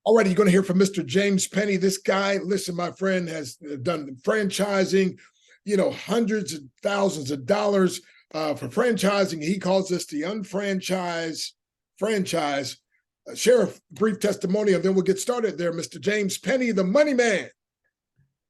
All right, you're going to hear from Mr. James Penny. This guy, listen, my friend, has done franchising, hundreds of thousands of dollars for franchising. He calls this the unfranchised franchise. Share a brief testimony, and then we'll get started there. Mr. James Penny, the money man.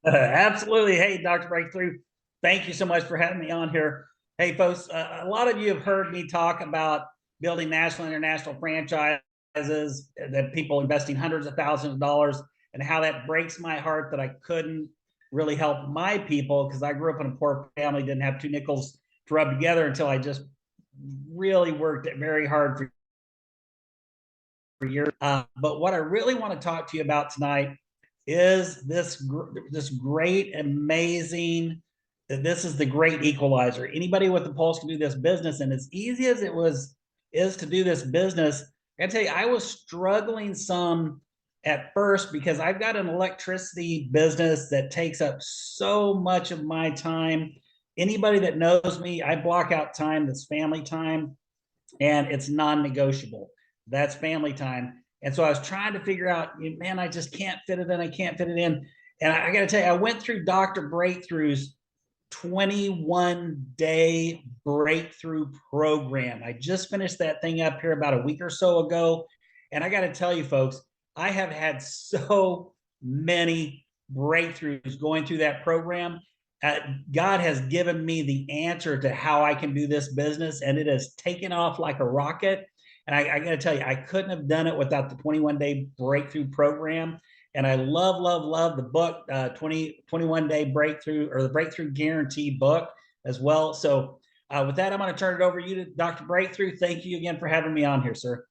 Absolutely. Hey, Dr. Breakthrough, thank you so much for having me on here. Hey, folks, a lot of you have heard me talk about building national and international franchises, that people investing hundreds of thousands of dollars, and how that breaks my heart that I couldn't really help my people because I grew up in a poor family, didn't have two nickels to rub together until I just really worked very hard for years. But what I really want to talk to you about tonight is this great, amazing, this is the great equalizer. Anybody with a pulse can do this business. And as easy as is to do this business, I gotta tell you, I was struggling some at first because I've got an electricity business that takes up so much of my time. Anybody that knows me, I block out time that's family time, and it's non-negotiable. That's family time. And so I was trying to figure out, man, I just can't fit it in. I can't fit it in. And I got to tell you, I went through Dr. Breakthrough's 21-day breakthrough program. I just finished that thing up here about a week or so ago. And I got to tell you, folks, I have had so many breakthroughs going through that program. God has given me the answer to how I can do this business, and it has taken off like a rocket. And I got to tell you, I couldn't have done it without the 21-day breakthrough program. And I love, love, love the book, 21-day breakthrough, or the breakthrough guarantee book as well. So with that, I'm going to turn it over to you, to Dr. Breakthrough. Thank you again for having me on here, sir.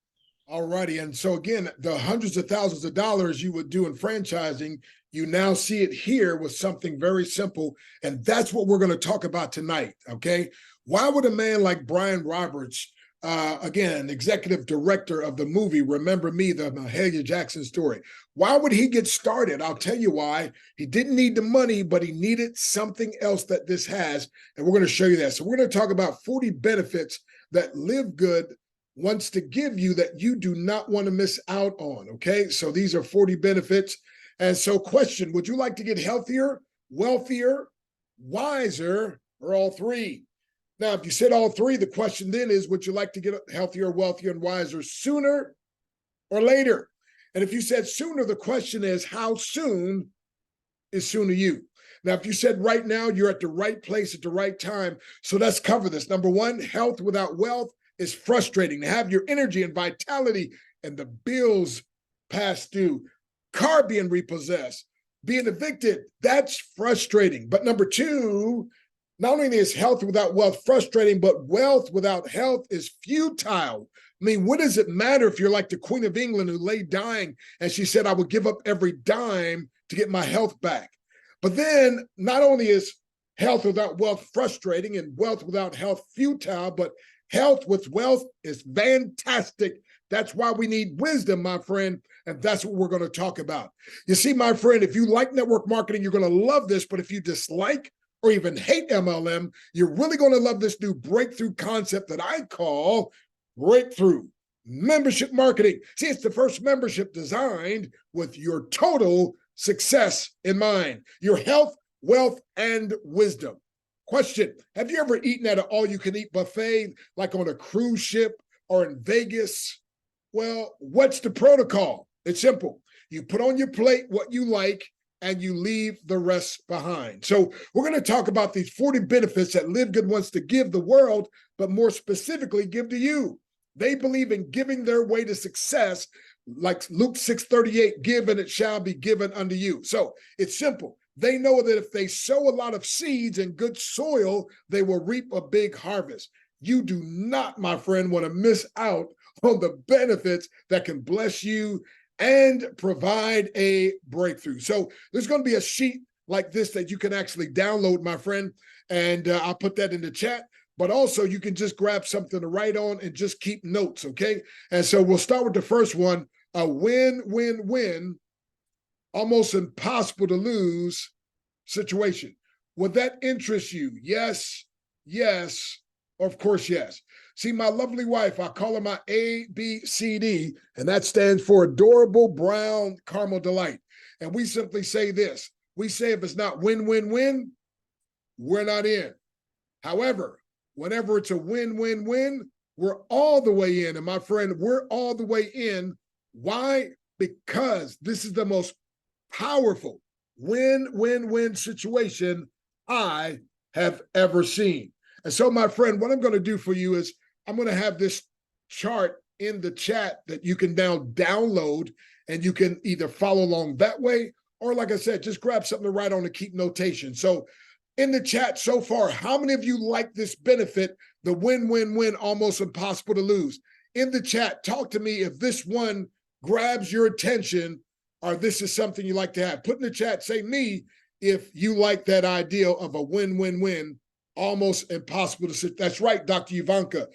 All righty. And so again, the hundreds of thousands of dollars you would do in franchising, you now see it here with something very simple. And that's what we're going to talk about tonight. Okay. Why would a man like Brian Roberts, again, executive director of the movie Remember Me, the Mahalia Jackson story, why would he get started? I'll tell you why. He didn't need the money, but he needed something else that this has. And we're going to show you that. So we're going to talk about 40 benefits that Live Good wants to give you that you do not want to miss out on. Okay. So these are 40 benefits. And so question, would you like to get healthier, wealthier, wiser, or all three? Now, if you said all three, the question then is, would you like to get healthier, wealthier, and wiser sooner or later? And if you said sooner, the question is, how soon is soon to you? Now, if you said right now, you're at the right place at the right time. So let's cover this. Number one, health without wealth is frustrating. To have your energy and vitality and the bills past due, car being repossessed, being evicted, that's frustrating. But number two, not only is health without wealth frustrating, but wealth without health is futile. I mean, what does it matter if you're like the Queen of England who lay dying and she said, I would give up every dime to get my health back? But then not only is health without wealth frustrating and wealth without health futile, but health with wealth is fantastic. That's why we need wisdom, my friend. And that's what we're going to talk about. You see, my friend, if you like network marketing, you're going to love this. But if you dislike or even hate MLM, you're really going to love this new breakthrough concept that I call breakthrough membership marketing. See, it's the first membership designed with your total success in mind, your health, wealth, and wisdom. Question, have you ever eaten at an all-you-can-eat buffet, like on a cruise ship or in Vegas? Well, what's the protocol? It's simple. You put on your plate what you like, and you leave the rest behind. So we're going to talk about these 40 benefits that Live Good wants to give the world, but more specifically, give to you. They believe in giving their way to success, like Luke 6:38, give and it shall be given unto you. So it's simple. They know that if they sow a lot of seeds in good soil, they will reap a big harvest. You do not, my friend, want to miss out on the benefits that can bless you and provide a breakthrough. So there's going to be a sheet like this that you can actually download, my friend, and I'll put that in the chat. But also you can just grab something to write on and just keep notes, okay? And so we'll start with the first one, a win-win-win, almost impossible to lose situation. Would that interest you? Yes, yes, of course, yes. See, my lovely wife, I call her my ABCD, and that stands for Adorable Brown Caramel Delight. And we simply say this. We say if it's not win-win-win, we're not in. However, whenever it's a win-win-win, we're all the way in. And my friend, we're all the way in. Why? Because this is the most powerful win-win-win situation I have ever seen. And so, my friend, what I'm going to do for you is I'm going to have this chart in the chat that you can now download, and you can either follow along that way, or like I said, just grab something to write on to keep notation. So in the chat so far, how many of you like this benefit, the win-win-win, almost impossible to lose? In the chat, talk to me if this one grabs your attention, or this is something you like to have. Put in the chat, say me, if you like that idea of a win-win-win, almost impossible to sit. That's right, Dr. Ivanka.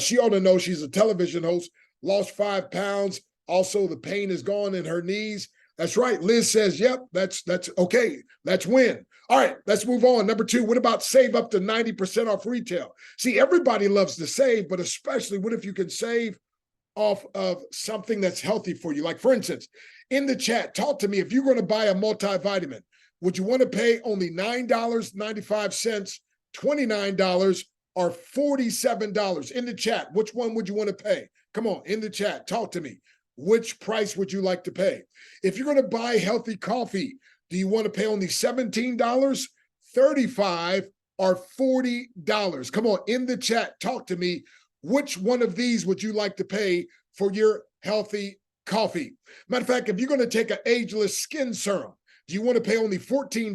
She ought to know she's a television host, lost 5 pounds. Also, the pain is gone in her knees. That's right. Liz says, yep, that's okay. That's win. All right, let's move on. Number 2, what about save up to 90% off retail? See, everybody loves to save, but especially what if you can save off of something that's healthy for you? Like, for instance, in the chat, talk to me. If you're going to buy a multivitamin, would you want to pay only $9.95, $29, or $47? In the chat, which one would you want to pay? Come on, in the chat, talk to me. Which price would you like to pay? If you're going to buy healthy coffee, do you want to pay only $17, $35, or $40? Come on, in the chat, talk to me. Which one of these would you like to pay for your healthy coffee? Matter of fact, if you're going to take an ageless skin serum, do you want to pay only $14,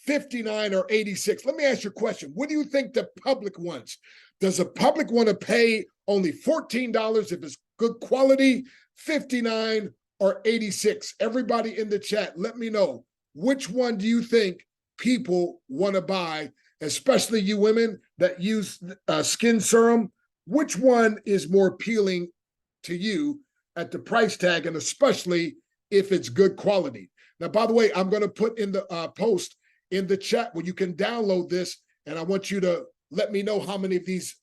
$59, or $86? Let me ask you a question. What do you think the public wants? Does the public want to pay only $14 if it's good quality, $59, or $86? Everybody in the chat, let me know. Which one do you think people want to buy, especially you women that use skin serum? Which one is more appealing to you at the price tag, and especially if it's good quality? Now, by the way, I'm going to put in the post in the chat where you can download this, and I want you to let me know how many of these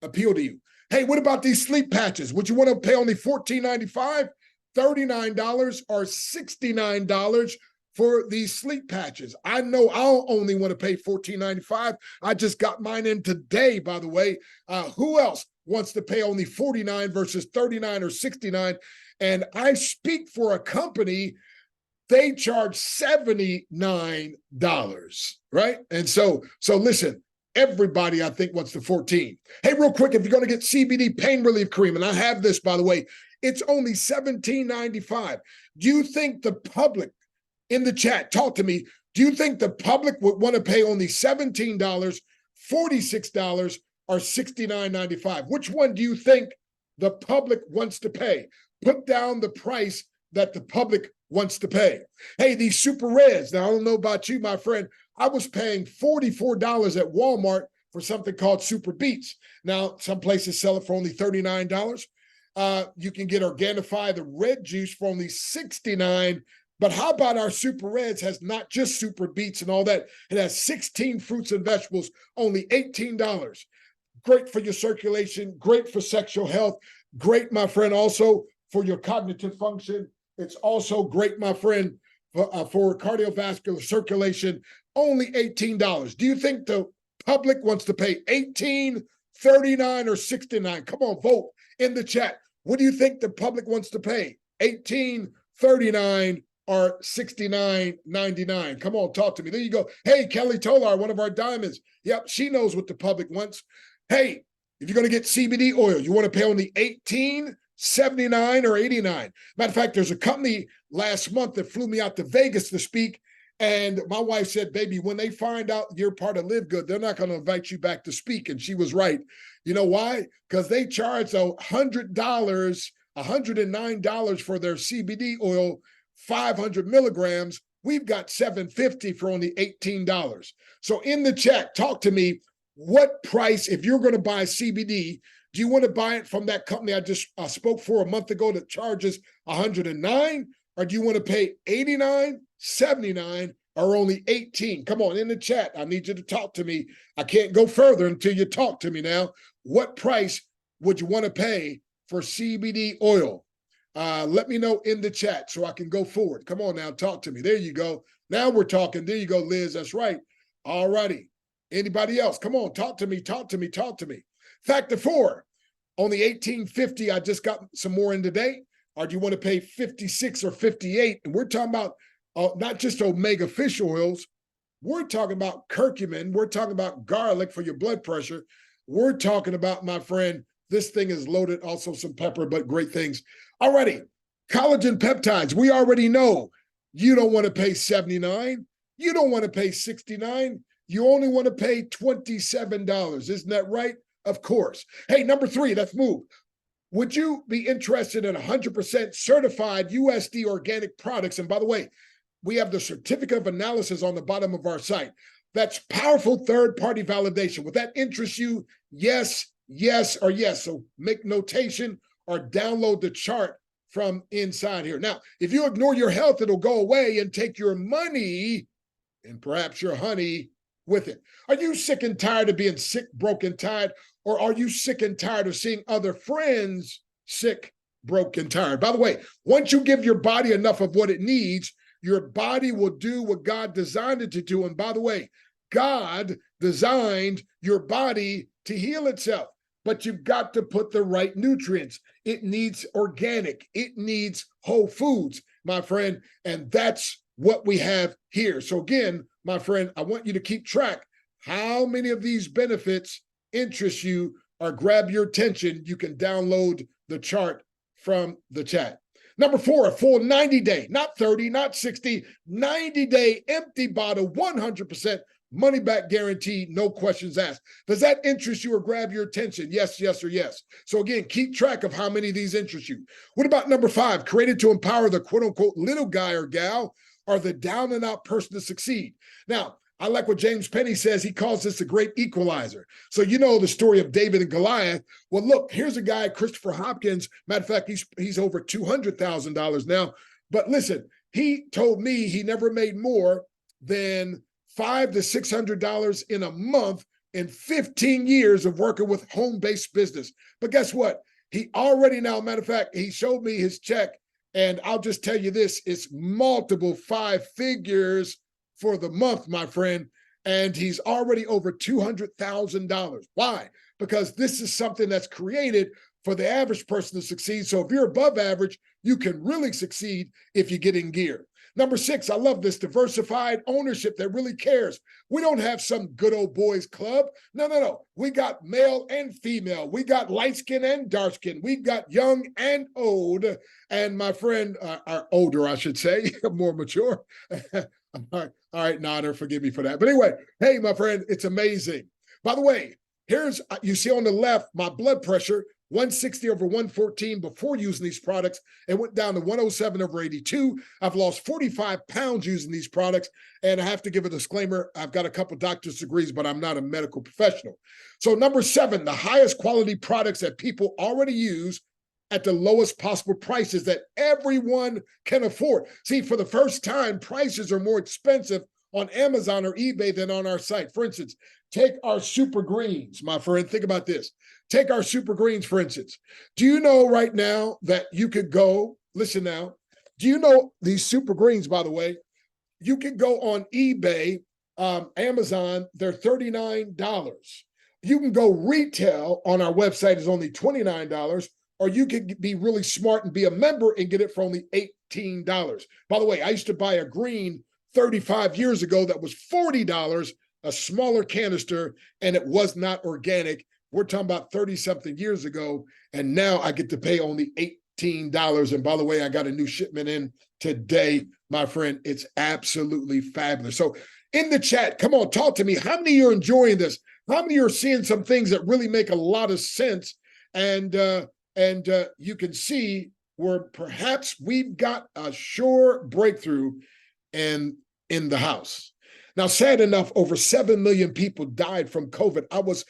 appeal to you. Hey, what about these sleep patches? Would you want to pay only $14.95, $39, or $69 for these sleep patches? I know I'll only want to pay $14.95. I just got mine in today, by the way. Who else wants to pay only $49 versus $39 or $69? And I speak for a company, they charge $79, right? And so listen, everybody, I think, wants the 14. Hey, real quick, if you're going to get CBD pain relief cream, and I have this, by the way, it's only $17.95. Do you think the public, in the chat, talk to me, do you think the public would want to pay only $17, $46, or $69.95? Which one do you think the public wants to pay? Put down the price that the public wants to pay. Hey, these super reds. Now, I don't know about you, my friend. I was paying $44 at Walmart for something called Super Beets. Now, some places sell it for only $39. You can get Organifi, the red juice, for only $69. But how about our Super Reds has not just Super Beets and all that. It has 16 fruits and vegetables, only $18. Great for your circulation, great for sexual health, great, my friend, also for your cognitive function. It's also great, my friend, for cardiovascular circulation, only $18. Do you think the public wants to pay $18, $39, or $69? Come on, vote in the chat. What do you think the public wants to pay? $18, $39, or $69.99? Come on, talk to me. There you go. Hey, Kelly Tolar, one of our diamonds. Yep, she knows what the public wants. Hey, if you're going to get CBD oil, you want to pay only $18, $79, or $89. Matter of fact, there's a company last month that flew me out to Vegas to speak, and my wife said, baby, when they find out you're part of Live Good, they're not going to invite you back to speak. And she was right. You know why? Because they charge $100, $109 for their CBD oil, 500 milligrams. We've got $750 for only $18. So in the chat, talk to me. What price, if you're going to buy CBD, do you want to buy it from that company I just spoke for a month ago that charges $109? Or do you want to pay $89, $79, are only 18. Come on, in the chat, I need you to talk to me. I can't go further until you talk to me now. What price would you want to pay for CBD oil? Let me know in the chat so I can go forward. Come on now, talk to me. There you go. Now we're talking. There you go, Liz. That's right. All righty. Anybody else? Come on, talk to me, talk to me, talk to me. Factor 4, only $18.50. I just got some more in today. Or do you want to pay 56 or 58? And we're talking about not just omega fish oils. We're talking about curcumin. We're talking about garlic for your blood pressure. We're talking about, my friend, this thing is loaded, also some pepper, but great things. Alrighty, collagen peptides. We already know you don't want to pay $79. You don't want to pay $69. You only want to pay $27. Isn't that right? Of course. Hey, number 3, let's move. Would you be interested in 100% certified USD organic products? And by the way, we have the certificate of analysis on the bottom of our site. That's powerful third-party validation. Would that interest you? Yes, yes, or yes. So make notation or download the chart from inside here. Now, if you ignore your health, it'll go away and take your money and perhaps your honey with it. Are you sick and tired of being sick, broke, and tired? Or are you sick and tired of seeing other friends sick, broke, and tired? By the way, once you give your body enough of what it needs, your body will do what God designed it to do. And by the way, God designed your body to heal itself, but you've got to put the right nutrients. It needs organic. It needs whole foods, my friend. And that's what we have here. So again, my friend, I want you to keep track. How many of these benefits interest you or grab your attention? You can download the chart from the chat. Number 4, a full 90-day, not 30, not 60, 90-day empty bottle, 100% money back guarantee, no questions asked. Does that interest you or grab your attention? Yes, yes, or yes. So again, keep track of how many of these interest you. What about number 5, created to empower the quote unquote little guy or gal or the down and out person to succeed? Now, I like what James Penny says. He calls this a great equalizer. So you know the story of David and Goliath. Well, look, here's a guy, Christopher Hopkins. Matter of fact, he's over $200,000 now. But listen, he told me he never made more than $500 to $600 in a month in 15 years of working with home-based business. But guess what? He already now, matter of fact, he showed me his check, and I'll just tell you this, it's multiple 5 figures for the month, my friend, and he's already over $200,000. Why? Because this is something that's created for the average person to succeed. So if you're above average, you can really succeed if you get in gear. Number 6, I love this, diversified ownership that really cares. We don't have some good old boys club. No. We got male and female. We got light skin and dark skin. We got young and old. And my friend, are older, I should say, more mature. All right, Nodder, forgive me for that. But anyway, hey, my friend, it's amazing. By the way, here's, you see on the left, my blood pressure, 160 over 114 before using these products. It went down to 107 over 82. I've lost 45 pounds using these products. And I have to give a disclaimer. I've got a couple doctor's degrees, but I'm not a medical professional. So number 7, the highest quality products that people already use at the lowest possible prices that everyone can afford. See, for the first time, prices are more expensive on Amazon or eBay than on our site. For instance, take our super greens, my friend. Think about this. Take our super greens, for instance. Do you know right now that you could go, listen now, do you know these super greens, by the way, you could go on eBay, Amazon, they're $39. You can go retail on our website is only $29. Or you could be really smart and be a member and get it for only $18. By the way, I used to buy a green 35 years ago that was $40, a smaller canister, and it was not organic. We're talking about 30-something years ago, and now I get to pay only $18. And by the way, I got a new shipment in today, my friend. It's absolutely fabulous. So in the chat, come on, talk to me. How many of you are enjoying this? How many of you are seeing some things that really make a lot of sense? And you can see where perhaps we've got a sure breakthrough in the house. Now, sad enough, over 7 million people died from COVID. I was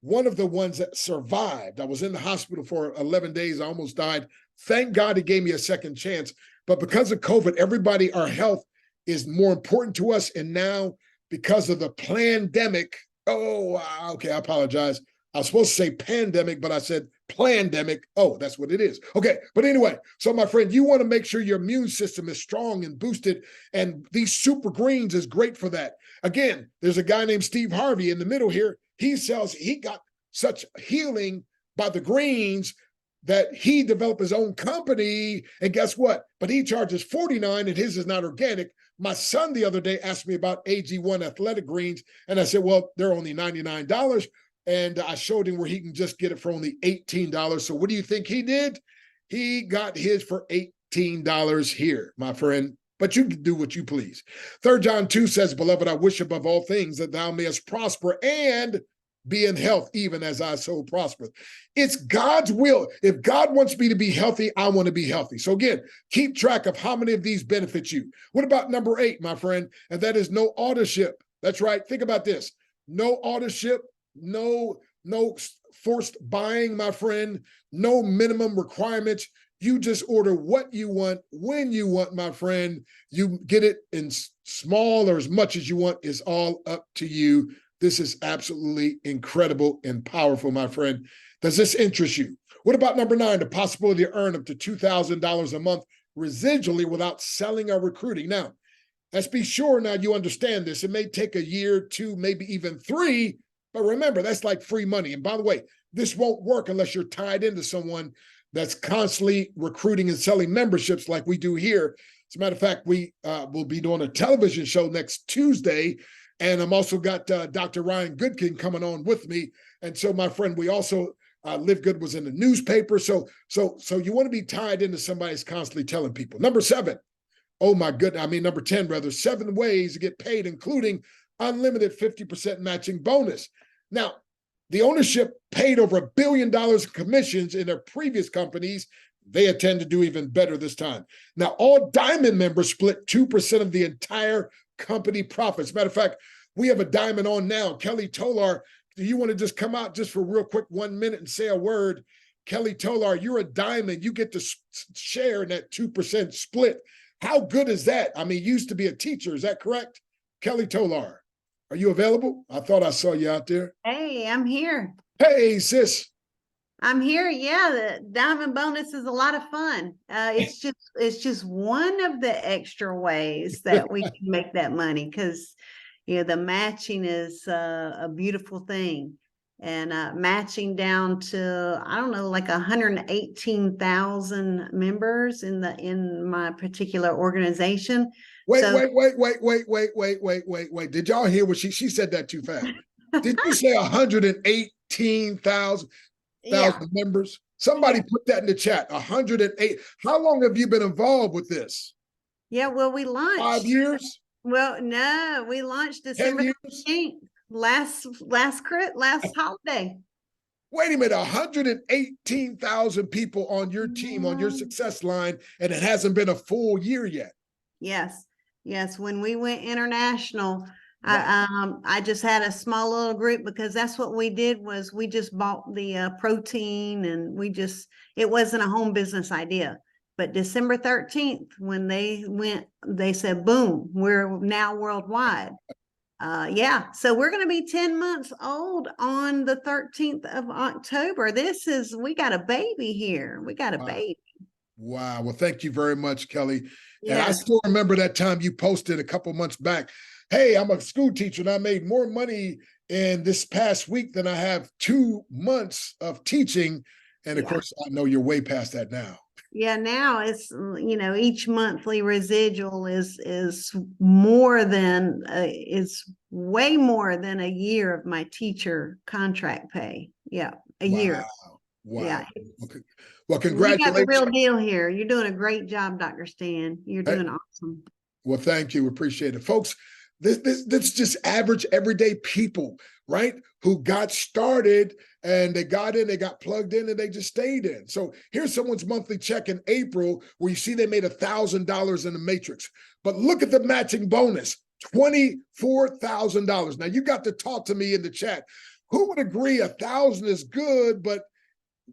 one of the ones that survived. I was in the hospital for 11 days. I almost died. Thank God he gave me a second chance. But because of COVID, everybody, our health is more important to us. And now, because of the pandemic, okay, I apologize. I was supposed to say pandemic, but I said plandemic. Oh, that's what it is. Okay, but anyway, so my friend, you want to make sure your immune system is strong and boosted, and these super greens is great for that. Again, there's a guy named Steve Harvey in the middle here. He got such healing by the greens that he developed his own company. And guess what? But he charges $49 and his is not organic. My son the other day asked me about AG1 athletic greens. And I said, well, they're only $99. And I showed him where he can just get it for only $18. So what do you think he did? He got his for $18 here, my friend. But you can do what you please. 3 John 2 says, beloved, I wish above all things that thou mayest prosper and be in health, even as I so prosper. It's God's will. If God wants me to be healthy, I want to be healthy. So again, keep track of how many of these benefit you. What about number 8, my friend? And that is no authorship. That's right. Think about this. No authorship, no forced buying, my friend, no minimum requirements. You just order what you want, when you want, my friend. You get it in small or as much as you want. It's all up to you. This is absolutely incredible and powerful, my friend. Does this interest you? What about number 9, the possibility to earn up to $2,000 a month residually without selling or recruiting? Now, let's be sure now you understand this. It may take a year, 2, maybe even 3, but remember, that's like free money. And by the way, this won't work unless you're tied into someone that's constantly recruiting and selling memberships like we do here. As a matter of fact, we will be doing a television show next Tuesday. And I'm also got Dr. Ryan Goodkin coming on with me. And so, my friend, we also, Live Good was in the newspaper. So you want to be tied into somebody that's constantly telling people. Number 7, oh my goodness, number 10, rather, 7 ways to get paid, including unlimited 50% matching bonus. Now, the ownership paid over $1 billion in commissions in their previous companies. They intend to do even better this time. Now, all Diamond members split 2% of the entire company profits. Matter of fact, we have a Diamond on now. Kelly Tolar, do you want to just come out just for real quick 1 minute and say a word? Kelly Tolar, you're a Diamond. You get to share in that 2% split. How good is that? You used to be a teacher. Is that correct? Kelly Tolar, are you available? I thought I saw you out there. Hey, I'm here. Hey, sis. I'm here. Yeah, the Diamond bonus is a lot of fun. It's just one of the extra ways that we can make that money, because the matching is a beautiful thing, and matching down to, I don't know, like 118,000 members in my particular organization. Wait. Did y'all hear what she said? That too fast. Did you say 118,000 members? Somebody put that in the chat. 108. How long have you been involved with this? Yeah, well, we launched 5 years. Well, no, we launched December 13th, last holiday. Wait a minute, 118,000 people on your team, on your success line, and it hasn't been a full year yet. Yes. When we went international, I just had a small little group, because that's what we did. Was we just bought the protein, and it wasn't a home business idea. But December 13th, when they went, they said, boom, we're now worldwide. So we're going to be 10 months old on the 13th of October. We got a baby here. We got a baby. Wow. Well, thank you very much, Kelly. Yeah. And I still remember that time you posted a couple months back, hey, I'm a school teacher and I made more money in this past week than I have 2 months of teaching. And of course, I know you're way past that now. Yeah, now it's, each monthly residual is more than, is way more than a year of my teacher contract pay. Yeah, a year. Wow. Yeah. Well, congratulations. You got the real deal here. You're doing a great job, Dr. Stan. You're doing awesome. Well, thank you. Appreciate it. Folks, this is just average, everyday people, right? Who got started and they got in, they got plugged in, and they just stayed in. So here's someone's monthly check in April where you see they made $1,000 in the matrix. But look at the matching bonus, $24,000. Now you got to talk to me in the chat. Who would agree 1,000 is good, but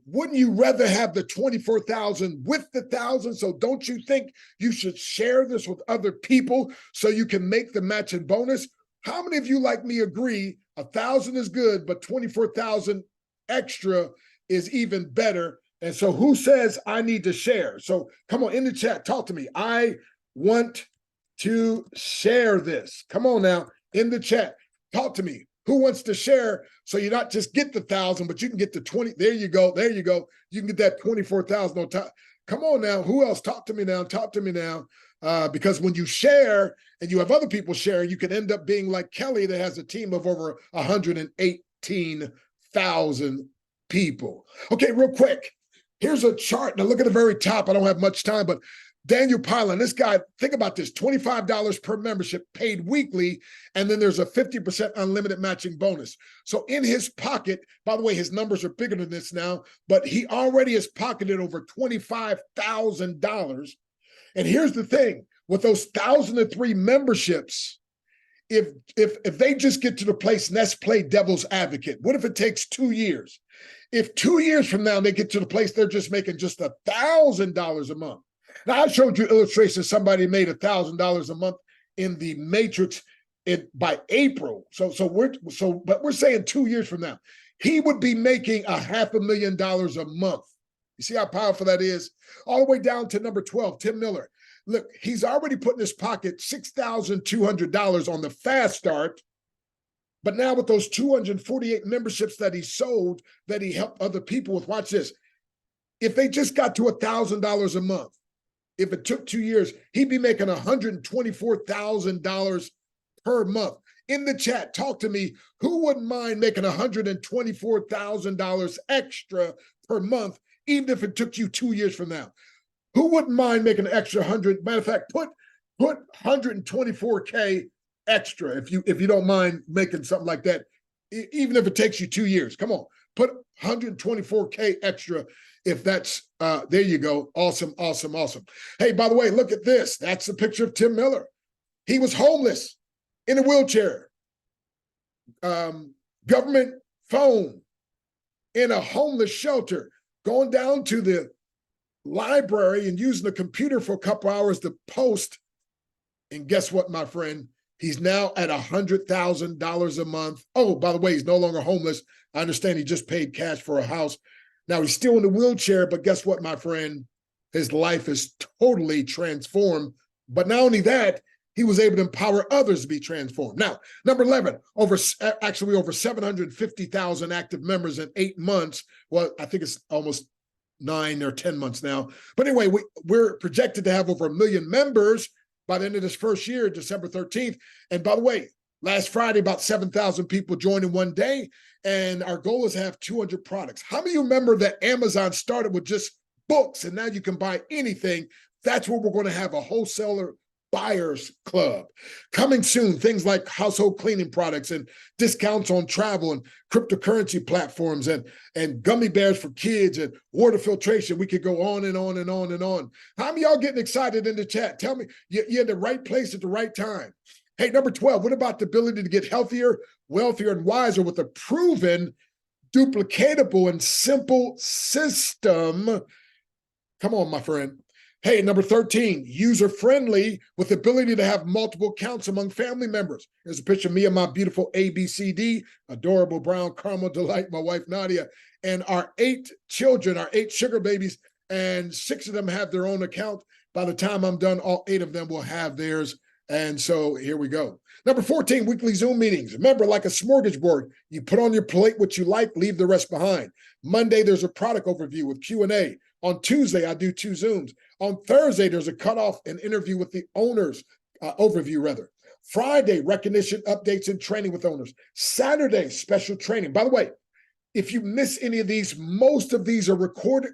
wouldn't you rather have the 24,000 with the 1,000? So don't you think you should share this with other people so you can make the matching bonus? How many of you like me agree 1,000 is good, but 24,000 extra is even better? And so who says I need to share? So come on in the chat, talk to me. I want to share this. Come on now in the chat, talk to me. Who wants to share so you not just get the 1,000, but you can get the 20? There you go. There you go. You can get that 24,000 on top. Come on now. Who else? Talk to me now. Talk to me now. Because when you share and you have other people sharing, you can end up being like Kelly that has a team of over 118,000 people. Okay, real quick. Here's a chart. Now look at the very top. I don't have much time, but Daniel Pylon, this guy, think about this, $25 per membership paid weekly, and then there's a 50% unlimited matching bonus. So in his pocket, by the way, his numbers are bigger than this now, but he already has pocketed over $25,000. And here's the thing, with those 1,003 memberships, if they just get to the place, and let's play devil's advocate, what if it takes 2 years? If 2 years from now they get to the place they're just making just $1,000 a month. Now, I showed you illustrations. Somebody made $1,000 a month in the Matrix by April. But we're saying 2 years from now, he would be making $500,000 a month. You see how powerful that is? All the way down to number 12, Tim Miller. Look, he's already put in his pocket $6,200 on the fast start. But now with those 248 memberships that he sold, that he helped other people with, watch this. If they just got to $1,000 a month, if it took 2 years, he'd be making $124,000 per month. In the chat, talk to me. Who wouldn't mind making $124,000 extra per month, even if it took you 2 years from now? Who wouldn't mind making an extra 100? Matter of fact, put 124K extra if you don't mind making something like that, even if it takes you 2 years. Come on, put 124K extra. If that's, there you go. Awesome, awesome, awesome. Hey, by the way, look at this. That's the picture of Tim Miller. He was homeless in a wheelchair, government phone, in a homeless shelter, going down to the library and using the computer for a couple hours to post. And guess what, my friend? He's now at $100,000 a month. Oh, by the way, he's no longer homeless. I understand he just paid cash for a house. Now he's still in the wheelchair, but guess what, my friend? His life is totally transformed. But not only that, he was able to empower others to be transformed. Now, number 11, over 750,000 active members in 8 months. Well, I think it's almost 9 or 10 months now. But anyway, we're projected to have over 1 million members by the end of this first year, December 13th. And by the way, last Friday, about 7,000 people joined in one day. And our goal is to have 200 products. How many of you remember that Amazon started with just books and now you can buy anything? That's where we're going to have a wholesaler buyers club. Coming soon, things like household cleaning products and discounts on travel and cryptocurrency platforms and gummy bears for kids and water filtration. We could go on and on and on and on. How many of y'all getting excited in the chat? Tell me you're in the right place at the right time. Hey, number 12, what about the ability to get healthier, wealthier, and wiser with a proven, duplicatable, and simple system? Come on, my friend. Hey, number 13, user-friendly with the ability to have multiple accounts among family members. Here's a picture of me and my beautiful ABCD, adorable brown caramel delight, my wife Nadia, and our 8 children, our 8 sugar babies, and 6 of them have their own account. By the time I'm done, all 8 of them will have theirs. And so here we go. Number 14, weekly Zoom meetings. Remember, like a smorgasbord, you put on your plate what you like, leave the rest behind. Monday, there's a product overview with Q&A. On Tuesday, I do 2 Zooms. On Thursday, there's a cutoff and interview with the owners, overview rather. Friday, recognition, updates, and training with owners. Saturday, special training. By the way, if you miss any of these, most of these are recorded.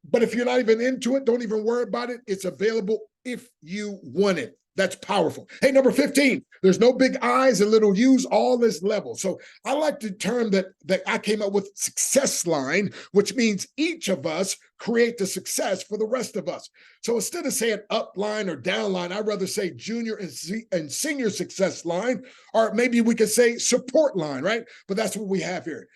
But if you're not even into it, don't even worry about it. It's available if you want it. That's powerful. Hey, number 15, there's no big I's and little U's, all this level. So I like the term that I came up with, success line, which means each of us create the success for the rest of us. So instead of saying up line or down line, I'd rather say junior and senior success line, or maybe we could say support line, right? But that's what we have here.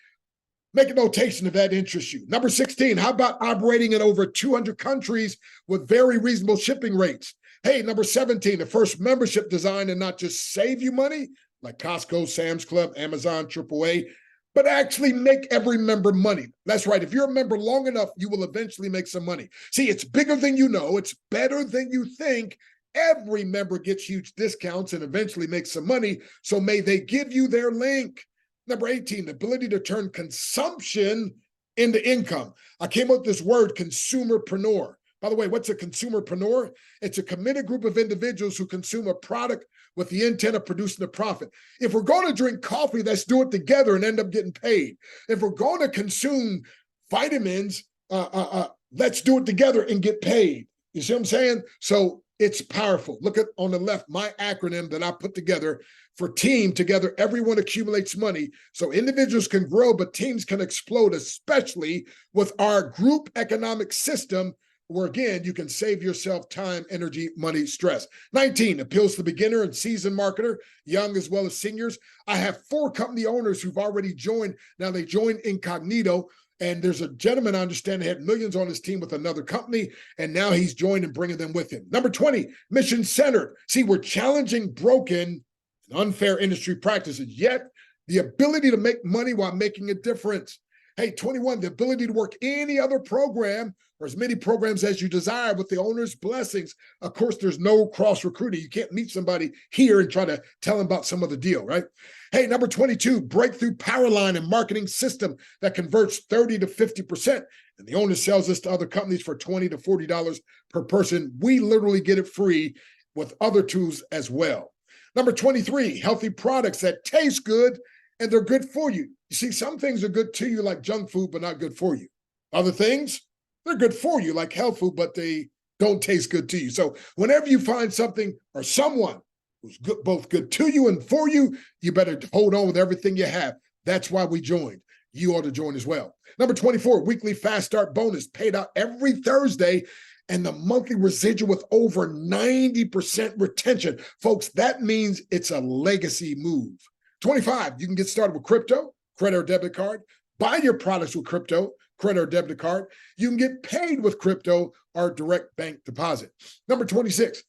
Make a notation if that interests you. Number 16, how about operating in over 200 countries with very reasonable shipping rates? Hey, number 17, the first membership designed to not just save you money, like Costco, Sam's Club, Amazon, AAA, but actually make every member money. That's right. If you're a member long enough, you will eventually make some money. See, it's bigger than you know. It's better than you think. Every member gets huge discounts and eventually makes some money. So may they give you their link. Number 18, the ability to turn consumption into income. I came up with this word, consumerpreneur. By the way, what's a consumerpreneur? It's a committed group of individuals who consume a product with the intent of producing a profit. If we're going to drink coffee, let's do it together and end up getting paid. If we're going to consume vitamins, let's do it together and get paid. You see what I'm saying? So it's powerful. Look at on the left, my acronym that I put together for team. Together, everyone accumulates money. So individuals can grow, but teams can explode, especially with our group economic system, where again, you can save yourself time, energy, money, stress. 19, appeals to the beginner and seasoned marketer, young as well as seniors. I have 4 company owners who've already joined. Now they joined incognito. And there's a gentleman I understand that had millions on his team with another company, and now he's joined and bringing them with him. Number 20, mission-centered. See, we're challenging broken and unfair industry practices, yet the ability to make money while making a difference. Hey, 21, the ability to work any other program or as many programs as you desire with the owner's blessings. Of course, there's no cross-recruiting. You can't meet somebody here and try to tell them about some other deal, right? Hey, number 22, breakthrough power line and marketing system that converts 30 to 50%. And the owner sells this to other companies for $20 to $40 per person. We literally get it free with other tools as well. Number 23, healthy products that taste good and they're good for you. You see, some things are good to you like junk food, but not good for you. Other things, they're good for you like health food, but they don't taste good to you. So whenever you find something or someone who's good, both good to you and for you, you better hold on with everything you have. That's why we joined. You ought to join as well. Number 24, weekly fast start bonus paid out every Thursday and the monthly residual with over 90% retention. Folks, that means it's a legacy move. 25, you can get started with crypto, credit or debit card, buy your products with crypto, credit or debit card. You can get paid with crypto or direct bank deposit. Number 26,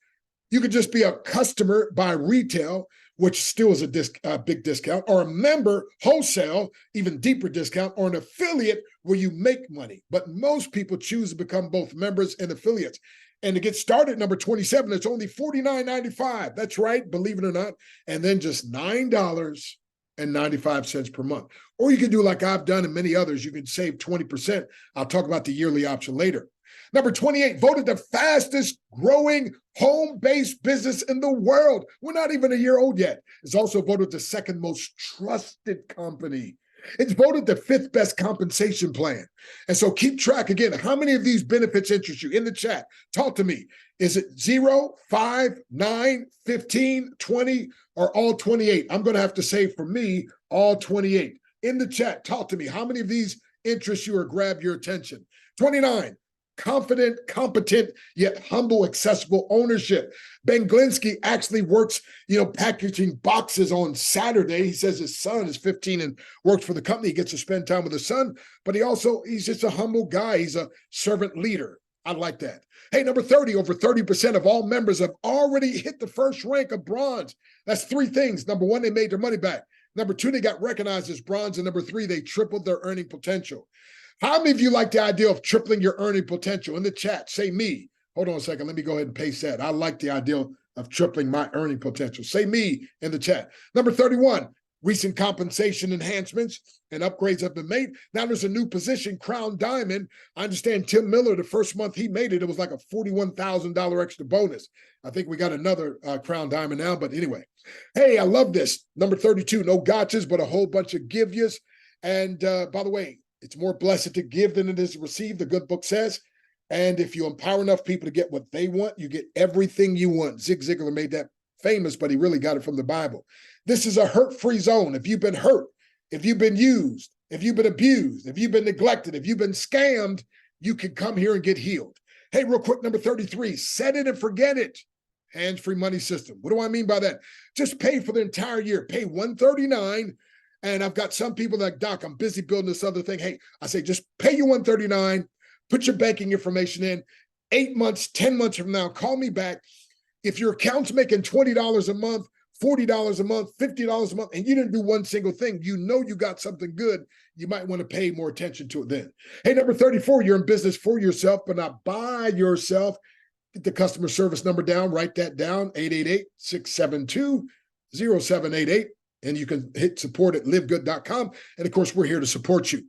you could just be a customer by retail, which still is a big discount, or a member wholesale, even deeper discount, or an affiliate where you make money. But most people choose to become both members and affiliates. And to get started, number 27, it's only $49.95. That's right, believe it or not. And then just $9.95 per month. Or you can do like I've done and many others. You can save 20%. I'll talk about the yearly option later. Number 28, voted the fastest growing home-based business in the world. We're not even a year old yet. It's also voted the second most trusted company. It's voted the 5th best compensation plan. And so keep track again. How many of these benefits interest you? In the chat, talk to me. Is it 0, 5, 9, 15, 20, or all 28? I'm going to have to say for me, all 28. In the chat, talk to me. How many of these interest you or grab your attention? 29. Confident, competent, yet humble, accessible ownership. Ben Glinsky actually works, packaging boxes on Saturday. He says his son is 15 and works for the company. He gets to spend time with his son, but he's just a humble guy. He's a servant leader. I like that. Hey, number 30, over 30% of all members have already hit the first rank of bronze. That's 3 things. Number 1, they made their money back. Number 2, they got recognized as bronze. And number 3, they tripled their earning potential. How many of you like the idea of tripling your earning potential? In the chat, say me. Hold on a second. Let me go ahead and paste that. I like the idea of tripling my earning potential. Say me in the chat. Number 31, recent compensation enhancements and upgrades have been made. Now there's a new position, Crown Diamond. I understand Tim Miller, the first month he made it, it was like a $41,000 extra bonus. I think we got another Crown Diamond now, but anyway. Hey, I love this. Number 32, no gotchas, but a whole bunch of give yous. And by the way, it's more blessed to give than it is to receive, the good book says. And if you empower enough people to get what they want, you get everything you want. Zig Ziglar made that famous, but he really got it from the Bible. This is a hurt-free zone. If you've been hurt, if you've been used, if you've been abused, if you've been neglected, if you've been scammed, you can come here and get healed. Hey, real quick, number 33, set it and forget it. Hands-free money system. What do I mean by that? Just pay for the entire year. Pay $139. And I've got some people like, Doc, I'm busy building this other thing. Hey, I say, just pay you $139, put your banking information in. 8 months, 10 months from now, call me back. If your account's making $20 a month, $40 a month, $50 a month, and you didn't do one single thing, you know you got something good. You might want to pay more attention to it then. Hey, number 34, you're in business for yourself, but not by yourself. Get the customer service number down, write that down, 888-672-0788. And you can hit support at livegood.com. And of course, we're here to support you.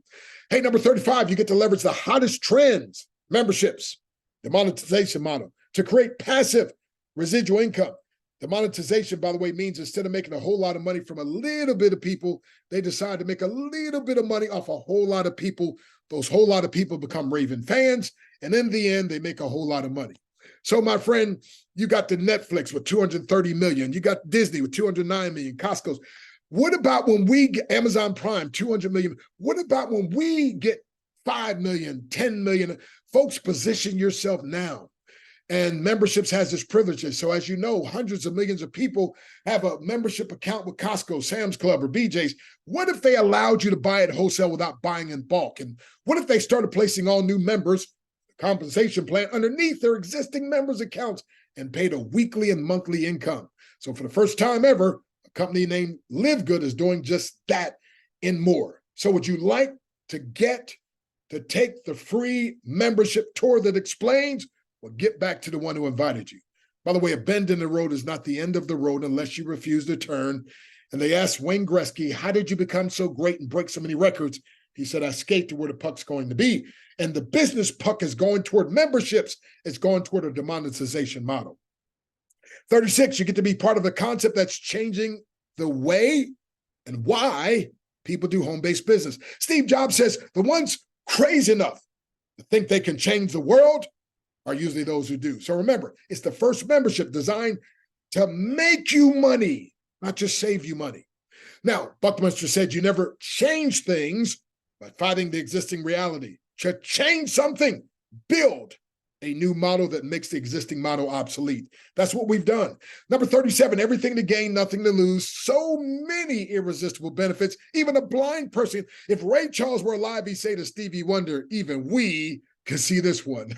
Hey, number 35, you get to leverage the hottest trends, memberships, the monetization model to create passive residual income. The monetization, by the way, means instead of making a whole lot of money from a little bit of people, they decide to make a little bit of money off a whole lot of people. Those whole lot of people become raving fans. And in the end, they make a whole lot of money. So, my friend, you got the Netflix with 230 million. You got Disney with 209 million, Costco's. What about when we get Amazon Prime, 200 million? What about when we get 5 million, 10 million? Folks, position yourself now. And memberships has its privileges. So as you know, hundreds of millions of people have a membership account with Costco, Sam's Club, or BJ's. What if they allowed you to buy at wholesale without buying in bulk? And what if they started placing all new members' compensation plan underneath their existing members' accounts and paid a weekly and monthly income? So for the first time ever, a company named Live Good is doing just that and more. So would you like to take the free membership tour that explains? Well, get back to the one who invited you. By the way, a bend in the road is not the end of the road unless you refuse to turn. And they asked Wayne Gretzky, how did you become so great and break so many records? He said, I skate to where the puck's going to be. And the business puck is going toward memberships. It's going toward a demonetization model. 36, you get to be part of the concept that's changing the way and why people do home-based business. Steve Jobs says the ones crazy enough to think they can change the world are usually those who do. So remember, it's the first membership designed to make you money, not just save you money. Now, Buckminster said you never change things by fighting the existing reality. To change something, build a new model that makes the existing model obsolete. That's what we've done. Number 37, everything to gain, nothing to lose. So many irresistible benefits. Even a blind person, if Ray Charles were alive, he'd say to Stevie Wonder, even we can see this one.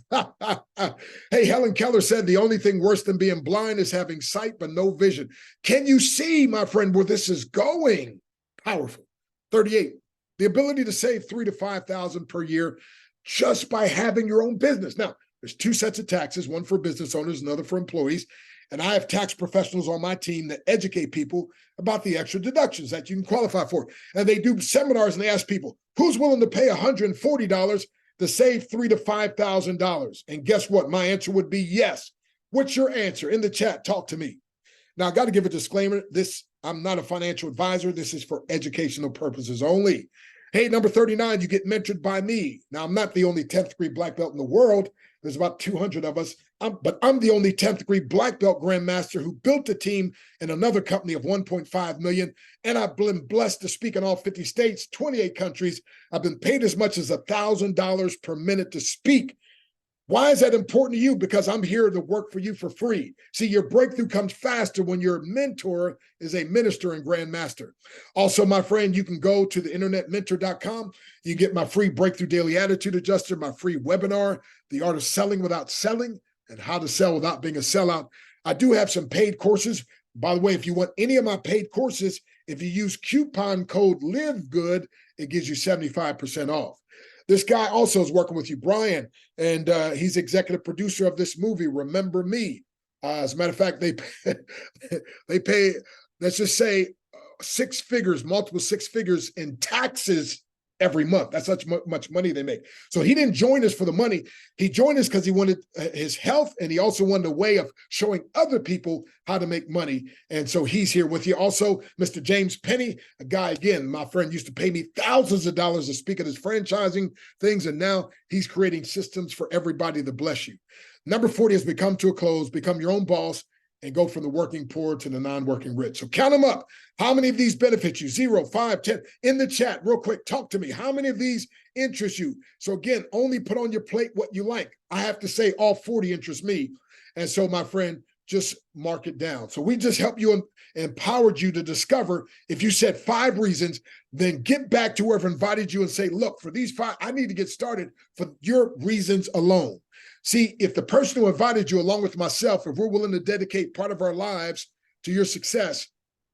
Hey, Helen Keller said the only thing worse than being blind is having sight but no vision. Can you see, my friend, where this is going? Powerful. 38, the ability to save $3,000 to $5,000 per year just by having your own business. Now, there's two sets of taxes, one for business owners, another for employees. And I have tax professionals on my team that educate people about the extra deductions that you can qualify for. And they do seminars and they ask people, who's willing to pay $140 to save $3,000 to $5,000? And guess what? My answer would be yes. What's your answer? In the chat, talk to me. Now, I got to give a disclaimer. I'm not a financial advisor. This is for educational purposes only. Hey, number 39, you get mentored by me. Now, I'm not the only 10th degree black belt in the world. There's about 200 of us, but I'm the only 10th degree black belt grandmaster who built a team in another company of 1.5 million. And I've been blessed to speak in all 50 states, 28 countries. I've been paid as much as $1,000 per minute to speak. Why is that important to you? Because I'm here to work for you for free. See, your breakthrough comes faster when your mentor is a minister and grandmaster. Also, my friend, you can go to the internetmentor.com. You get my free Breakthrough Daily Attitude Adjuster, my free webinar, The Art of Selling Without Selling, and How to Sell Without Being a Sellout. I do have some paid courses. By the way, if you want any of my paid courses, if you use coupon code LIVEGOOD, it gives you 75% off. This guy also is working with you, Brian, and he's executive producer of this movie, Remember Me. As a matter of fact, they pay, let's just say, multiple six figures in taxes every month. That's how much money they make. So he didn't join us for the money. He joined us because he wanted his health, and he also wanted a way of showing other people how to make money. And so he's here with you. Also, Mr. James Penny, a guy, again, my friend, used to pay me thousands of dollars to speak at his franchising things, and now he's creating systems for everybody to bless you. Number 40 has become to a close, become your own boss, and go from the working poor to the non-working rich. So count them up. How many of these benefit you? 0, 5, 10. In the chat, real quick, talk to me. How many of these interest you? So again, only put on your plate what you like. I have to say all 40 interest me. And so, my friend, just mark it down. So we just help you and empowered you to discover. If you said 5 reasons, then get back to whoever invited you and say, look, for these 5, I need to get started for your reasons alone. See, if the person who invited you, along with myself, if we're willing to dedicate part of our lives to your success,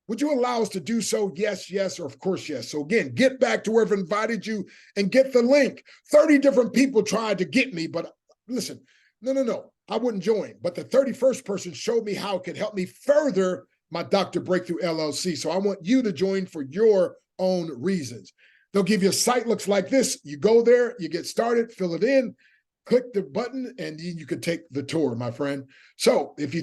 would you allow us to do so? Yes, yes, or of course, yes. So again, get back to whoever invited you and get the link. 30 different people tried to get me, but listen, no, I wouldn't join. But the 31st person showed me how it could help me further my Dr. Breakthrough LLC. So I want you to join for your own reasons. They'll give you a site looks like this. You go there, you get started, fill it in, click the button, and you can take the tour, my friend. So if you